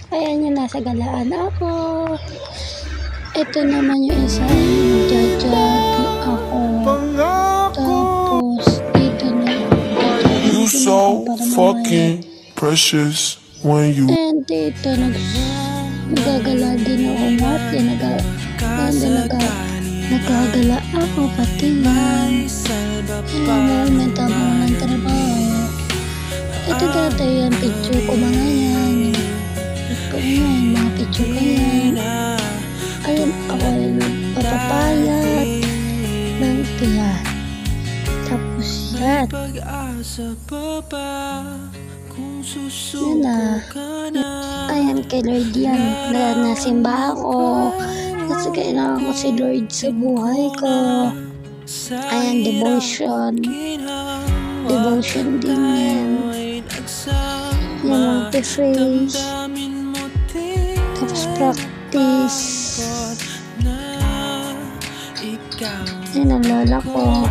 Ayan yung nasa galaan ako. Ito naman yung isang jajag ako. Tapos dito na. You so fucking precious when you. And dito nagagala din ako natin. Nagagala ako pati yan. Ayan, may tabang ng trabaho. Ito dati yan, picture ko mga yan. Mga picture ko yan. Ayun, ako yung papapayat ng tiyan. Tapos yan. Yan na. Ayan kay Lord yan. Nasimba ako. Kasi kailangan ko si Lord sa buhay ko. Ayan, devotion. Devotion din yan. Yan, mag-praise. Tapos practice. Yan ang lola ko.